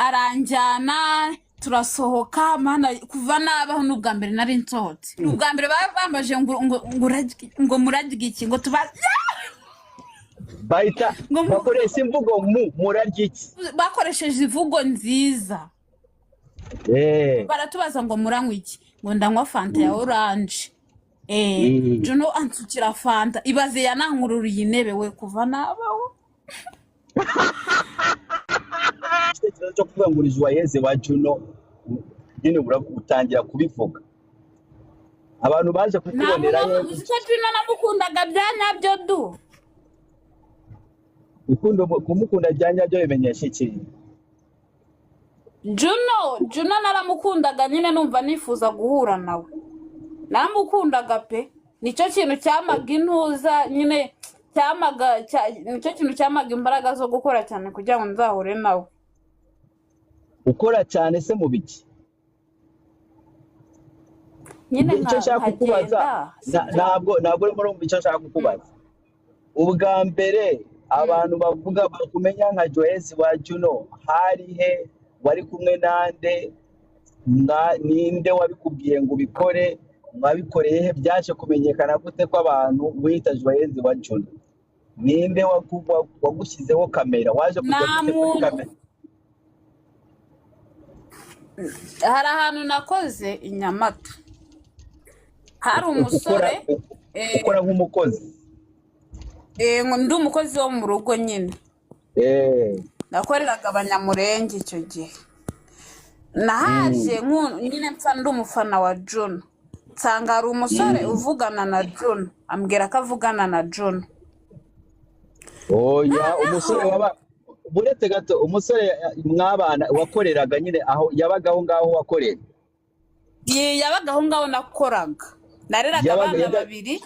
aranjyana turasohoka mana kuva nabaho n'ubwa mbere nari nsohotse n'ubwa mbere bambaje ngo murarya iki ngo tuba bahita bakoresha imvugo murarya iki bakoresheje ivugo nziza baratubaza ngo muranywa iki ngo ndanywa fanta ya orange Juno ansukira fanta ibaze yanankururiye intebe we kuva nabaho cyo kuvuga ngo Joyeuse wa Juno nyine utangira kubivuga abantu baje kukubonera icyo Juno namukundaga byanyabyo du kumukunda byanyabyo bimenyesha iki Juno naramukundaga nyine numva nifuza guhura nawe namukundaga pe nicyo kintu cyamaga intuza nyine nicyo kintu cyamaga imbaraga zo gukora cyane kugira ngo nzahure nawe ukora cyane se mu biki nyine icyo nshaka kukubaza ntabwo urimo icyo nshaka kukubaza ubwa mbere abantu bavuga bakumenya nka Joyeuse wa Juno hari he wari kumwe nande ninde wabikubwiye ngo ubikore mwabikoreye he byaje kumenyekana gute ko abantu wita Joyeuse wa Juno ninde wagushyizeho kamera waje kujya kuri kamera hari ahantu nakoze i Nyamata hari umusore ukora nk'umukozi ndi umukozi wo mu rugo nyine nakoreraga abanyamurenge icyo gihe nahaje nyine mpfa ndi umufana wa Juno nsanga hari umusore uvugana na Juno ambwira ko avugana na Juno oya umusore buretse gato umusore mwabana wakoreraga nyine aho yabagaho ngaho wakorera yabagaho ngaho nakoraga nareraga abana babiri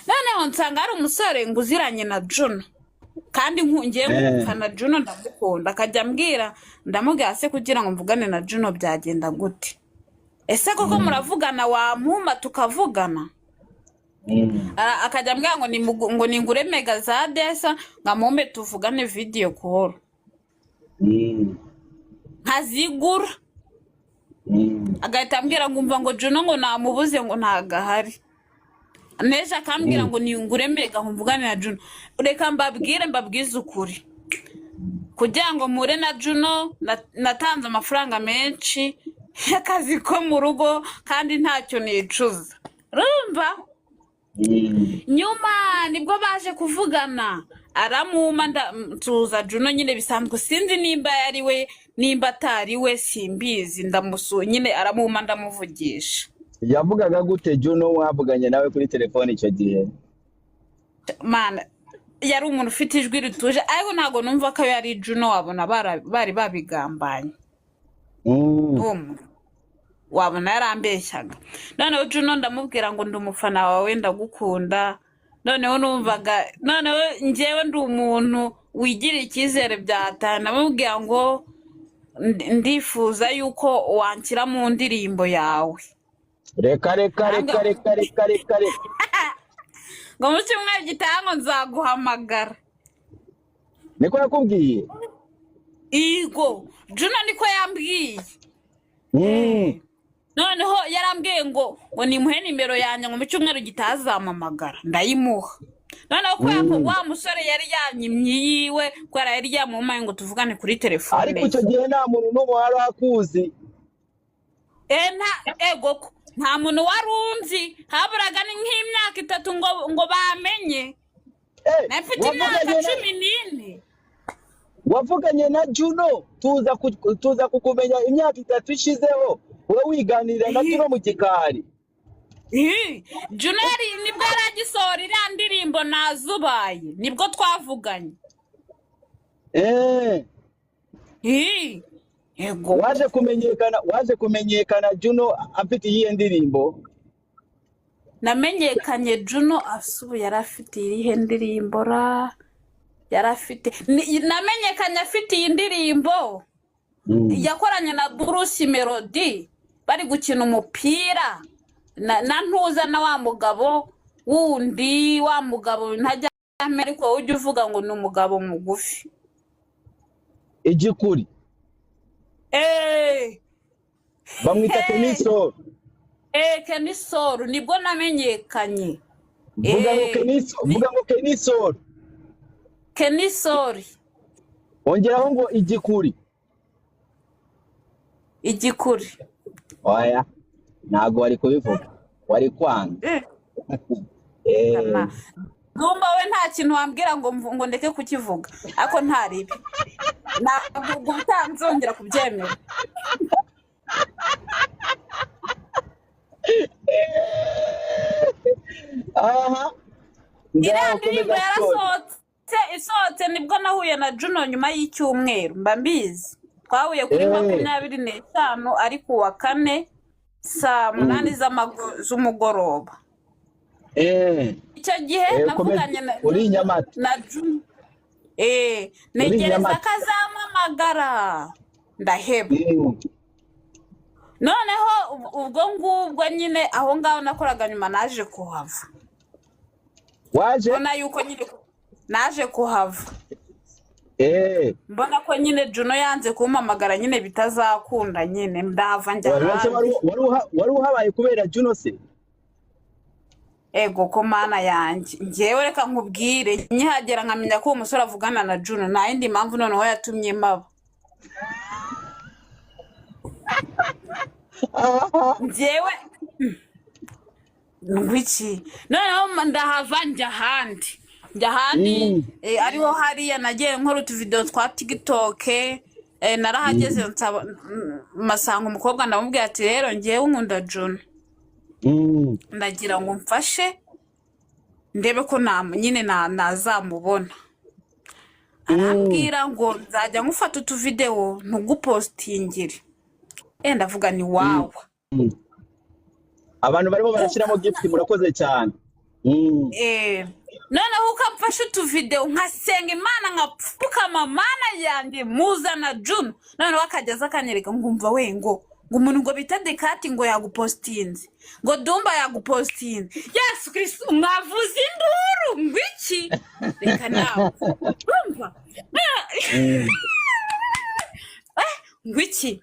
noneho nsanga hari umusore ngo uziranye na Juno kandi ngiye gufana Juno ndamukunda akajya ambwira ndamubwira se kugira ngo mvugane na Juno byagenda gute ese koko muravugana wampuma tukavugana akajya ambwira ngo ningure mega za desa ngamumbe tuvugane video call nkazigura agahita ambwira ngo umva ngo Juno ngo namubuze ngo ntagahari neje akambwira ngo ningure mega mvugane na Juno reka mbabwize ukuri kugira ngo mure na Juno natanze amafaranga menshi y'akazi ko mu rugo kandi ntacyo nicuza rumva nyuma nibwo baje kuvugana aramuma ntuza Juno nyine bisanzwe sinzi nimba yari we nimba atari we simbizi ndamusuye nyine aramuma ndamuvugisha yavugaga gute Juno wavuganye nawe kuri telefone icyo gihe mana yari umuntu ufite ijwi rituje ariko ntago numva ko yari Juno wabona bari babigambanye wabona yarambeshyaga noneho Juno ndamubwira ngo ndi umufana wawe ndagukunda noneho numvaga noneho njyewe ndi umuntu wigira icyizere byatana ndamubwira ngo ndifuza yuko wanshyira mu ndirimbo yawe reka ngo mu cyumweru gitaha ngo nzaguhamagara niko yakubwiye igo Juno niko yambwiye noneho yarambwiye ngo nimuhe nimero yanjye ngo mu cyumweru gitaha azampamagara ndayimuha noneho ko wa musore yari yanyimye yiwe ko yari yamumaye ngo tuvugane kuri telefone ariko icyo gihe nta muntu n'umwe wari akuzi nta muntu wari unzi haburaga ni nk'imyaka 3 ngo bamenye nafite imyaka 14 wavuganye na Juno tuza kukumenya imyaka 3 ishizeho wowe wiganirira na Juno mu gikari Juno nibwo yaragisohora iriya ndirimbo nazubaye nibwo twavuganye yego waje kumenyekana Juno afite iyi ndirimbo namenyekanye Juno asubu yarafite irihe ndirimbo yarafite namenyekanye afite iyi ndirimbo yakoranye na Bruce Melody bari gukina umupira na ntuza na wa mugabo wundi wa mugabo ntajya ariko ujye uvuga ngo ni umugabo mugufi igikuri eh bamwita hey Kenisol. Kenisol nibwo namenyekanye. Vuga ngo Kenisol, vuga ngo Kenisol. Kenisol Ongeraho ngo igikuri. igikuri. Oya, ntago wari kubivuga, wari kwanga. Kana Dumba we nta kintu wambwira ngo ndeke kukivuga ako ntaribi ntabwo utanzongera kubyemera. Aha, Iriya ndirimbo isohotse nibwo nahuye na Juno nyuma y'icyumweru mba mbizi twahuye kuri 25 ariko uwa 4 saa 8 z'umugoroba. Icyo gihe navuganye uri Nyamata na Juno negereza kazampamagara ndaheba. Noneho ubwo ngubwo nyine aho ngaho nakoraga nyuma naje kuhava. waje Mbona yuko nyine naje kuhava. Mbona ko nyine Juno yanze kumpamagara nyine bitazakunda nyine ndahava njya hanze. wari uhabaye kubera Juno se? Ego ko mana yanjye ngewe reka nkubwire nyihagera nkamenya ko umusore avugana na Juno nta yindi mpamvu noneho yatumye maba. Ngewe ngwiki noneho ndahava njya handi ariho hariya nagiye nkora utuvideo twa TikTok narahageze masanga umukobwa ndamubwira ati rero ngewe nkunda Juno ndagira ngo mfashe ndebe ko nyine nazamubona. Arambwira ngo nzajya nkufata utuvideo ntugupostingire. Ndavuga ni wawe. Abantu barimo barashyiramo gift murakoze cyane. Noneho ukamfasha utuvideo nkasenga Imana nkapfukama Mana yanjye muzana Juno noneho akageza akanyereka ngumva we ngo umuntu ngo bita Dekati ngo yagupostinze ngo Dumba yagupostinze. Yesu Kristo mwavuze induru ngwiki reka nawe urumva ngwiki.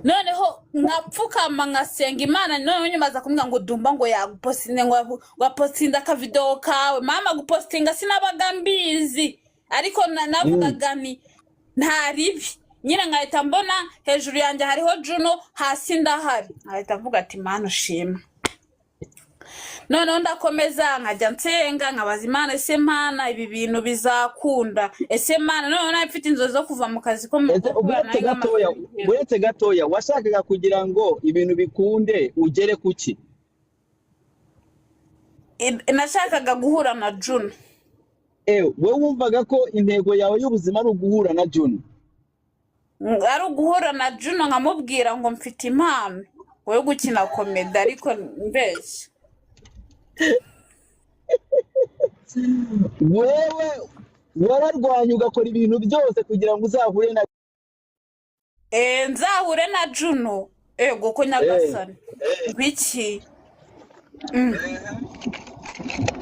Noneho nkapfukama nkasenga Imana noneho nyuma za kumubwira ngo Dumba ngo yagupostinze ngo wapostinze akavideo kawe. Mama gupostinga sinabaga mbizi ariko navugaga ni nta ribi nyine nkahita mbona hejuru yanjye hariho Juno hasi ndahari nkahita mvuga ati Mana ushima. Noneho ndakomeza nkajya nsenga nkabaza Imana ese Mana ibi bintu bizakunda ese Mana noneho nafite inzozi zo kuva mu kazi ko uretse gatoya washakaga kugira ngo ibintu bikunde ugere kuki? Nashakaga guhura na Juno. We wumvaga ko intego yawe y'ubuzima ari uguhura na Juno? Ari uguhura na Juno nkamubwira ngo mfite impano wowe gukina komedi ariko mbese wewe wararwanye ugakora ibintu byose kugira ngo uzahure na nzahure na Juno. Ego ko nyagasani biki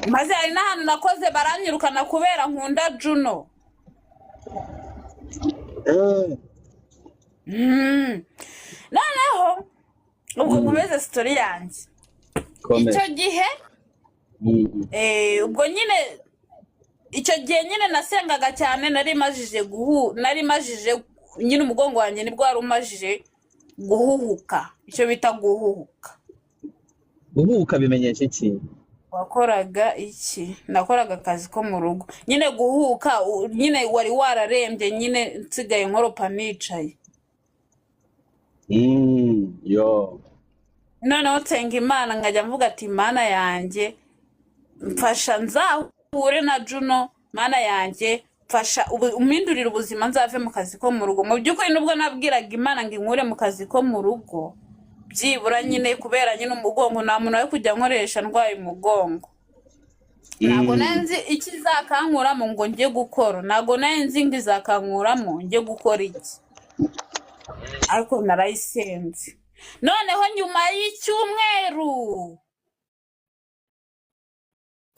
maze hari n'ahantu nakoze baranyirukana kubera nkunda Juno. Noneho ubwo nkomeze story yanjye icyo gihe ubwo nyine icyo gihe nyine nasengaga cyane nari majije nyine umugongo wanjye nibwo wari umajije guhuhuka. Icyo bita guhuhuka. Guhuhuka bimenyesha iki? Wakoraga iki? Nakoraga akazi ko mu rugo nyine guhuhuka nyine wari wararembye nyine nsigaye nkoropa nicaye. Yo Noneho nsenga Imana nkajya mvuga ati Mana yanjye mfasha nzahure na Juno. Mana yanjye mfasha umindurira ubuzima nzave mu kazi ko mu rugo. Mu by'ukuri nubwo nabwiraga Imana ngo inkure mu kazi ko mu rugo byibura nyine kubera nyine umugongo nta muntu we kujya nkoresha ndwaye umugongo. Ntabwo nanzi ikizakankuramo ngo njye gukora. Ntabwo nanzi ngo izakankuramo njye gukora iki. Ariko narayisenze. Noneho nyuma y'icyumweru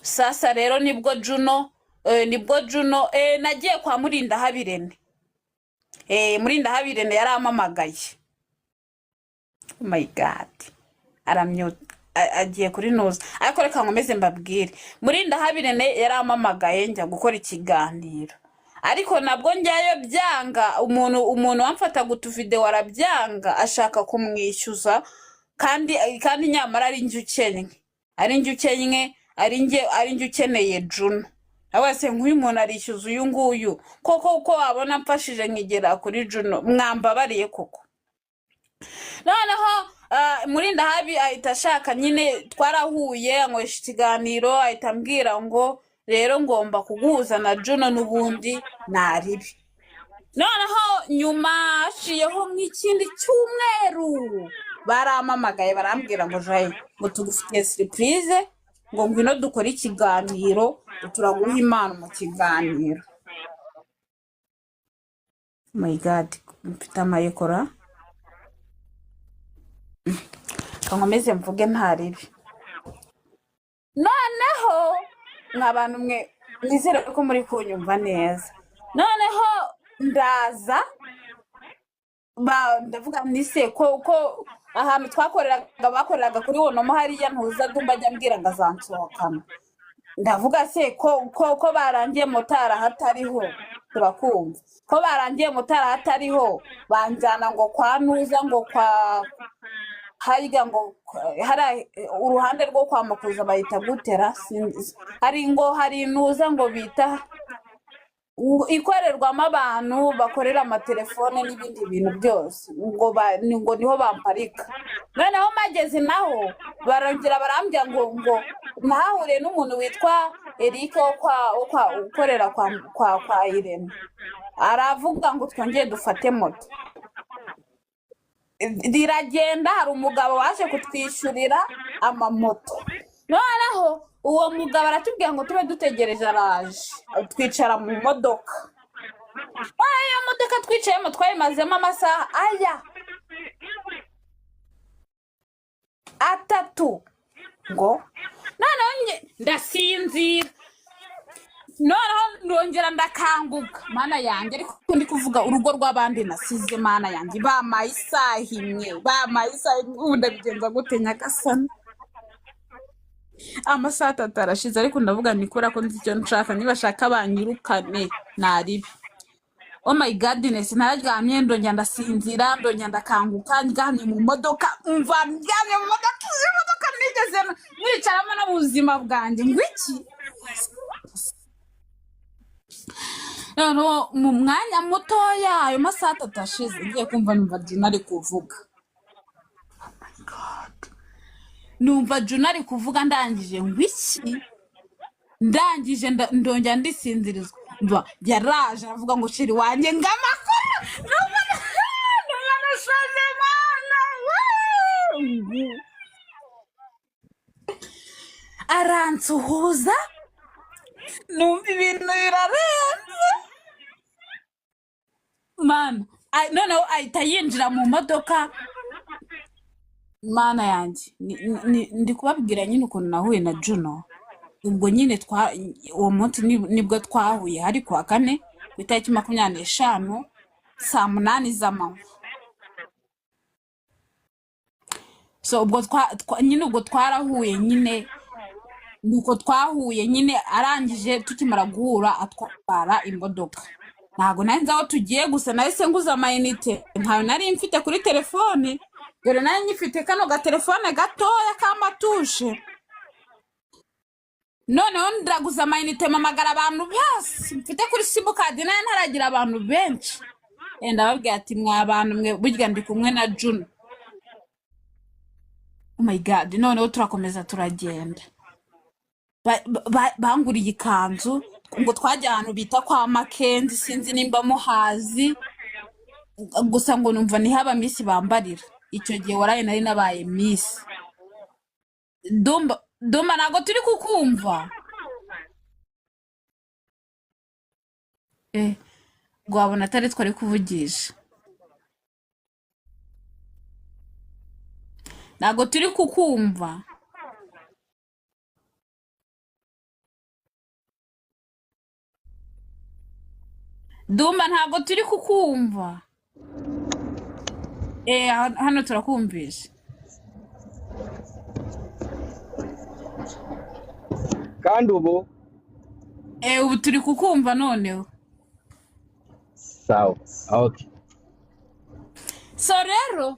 sasa rero nibwo Juno nagiye kwa Murinda Habirene. Murindahabirene yarampamagaye. Oh my god, aramyuta agiye kuri nuza, ariko reka nkomeze mbabwire. Murindahabirene yarampamagaye njya gukora ikiganiro, ariko nabwo njyayo byanga. Umuntu wamfataga utuvideo arabyanga, ashaka kumwishyuza, kandi nyamara ari njye ukennye, ari njye ukeneye Juno. Abase nk'uyu muntu arishyuza uyu nguyu koko, uko wabona mfashije nkigera kuri Juno, mwambabariye koko. Noneho Murindahabi ahita ashaka, nyine twarahuye ankoresha ikiganiro, ahita ambwira ngo rero ngomba kuguhuza na Juno n'ubundi naribi. Noneho nyuma haciyeho nk'ikindi cyumweru barampamagaye barambwira ngo Jayi, ngo tugufitiye surprise, ngo ngwino dukore ikiganiro, turaguha impano mu kiganiro. Oh my god, mfite amayikora kankomeze mvuge ntaribi. Noneho nk'abantu mwe nizere ko muri kunyumva neza. Noneho ndaza ndavuga nise ko ahantu bakoreraga kuri wonomo hariya ntuza Dumba ajya ambwira ngo azansohokana. Ndavuga se ko barangiye motara hatariho, turakumva ko barangiye motara hatariho, banjyana ngo kwa nuza, ngo kwa harya, ngo hari uruhande rwo kwa Makuza bahita gutera, hari nuza ngo bita ikorerwamo abantu bakorera amatelefone n'ibindi bintu byose, ngo niho bamparika. Noneho mageze naho barongera barambya ngo nahure n'umuntu witwa Eric ukorera kwa Irene, aravuga ngo twongeye dufate moto. Riragenda, hari umugabo waje kutwishyurira amamoto. Noneho uwo mugabo aratubwira ngo tube dutegereje, araje twicara mu modoka. Iyo modoka twicayemo twayimazemo amasaha atatu ngo noneho ndasinzira. Noneho ndongera ndakanguka, mana yanjye, ariko ndi kuvuga urugo rw'abandi nasize, mana yanjye, bamaye isaha imwe, ubu ndabigenza gute Nyagasani? Amasaha 3 arashize, ariko ndavuga ni kubera ko nzi icyo nshaka, nibashaka banyirukane naribi. Oh my godness, nararyamye ndongera ndasinzira, ndongera ndakanguka, njyamye mu modoka, njyamye mu modoka nigeze nicaramo no mu buzima bwanjye. Ngwiki noneho mu mwanya mutoya, ayo masaha 3 ashize, ngiye kumva numva Juno ari kuvuga. Oh my god, numva Juno ari kuvuga, ndangije ngwiki, ndangije ndongera ndisinzirizwa. Mva yaraje avuga ngo shiri wanjye ngamakuru, numva nashaje mana, aransuhuza, numva ibintu birarenze mana. Noneho ahita yinjira mu modoka, mana yanjye, ndi kubabwira nyine ukuntu nahuye na Juno. Ubwo nyine uwo munsi nibwo twahuye, hari kuwa 4 ku itariki 25 saa 8 z'amanywa. So ubwo ubwo twarahuye nyine, nuko twahuye nyine, arangije tukimara guhura atwara imodoka. Ntago nari nzi aho tugiye, gusa nahise nguza amayinite, ntayo nari mfite kuri telefone, dore nari nyifite kano gatelefone gatoya k'amatushe. Noneho ndaguza amayinite mpamagara abantu bose mfite kuri simukadi, nayo ntaragira abantu benshi. Ndababwira ati mwa abantu mwe, burya ndi kumwe na Juno. Oh my god, noneho turakomeza turagenda. Banguriye ikanzu, ngo twajya ahantu bita kwa Makenzi, sinzi nimba muhazi, gusa ngo numva ni haba Miss bambarira. Icyo gihe waraye nari nabaye Miss. Dumba ntago turi kukumva. Ngo wabona atari twari kuvugisha. Ntago turi kukumva. Dumba ntabwo turi kukumva. Hano turakumvisha. kandi ubu Ubu turi kukumva noneho. sawa okay. So rero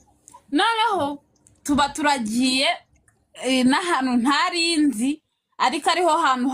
noneho tuba turagiye n'ahantu ntarinzi ariko ariho hantu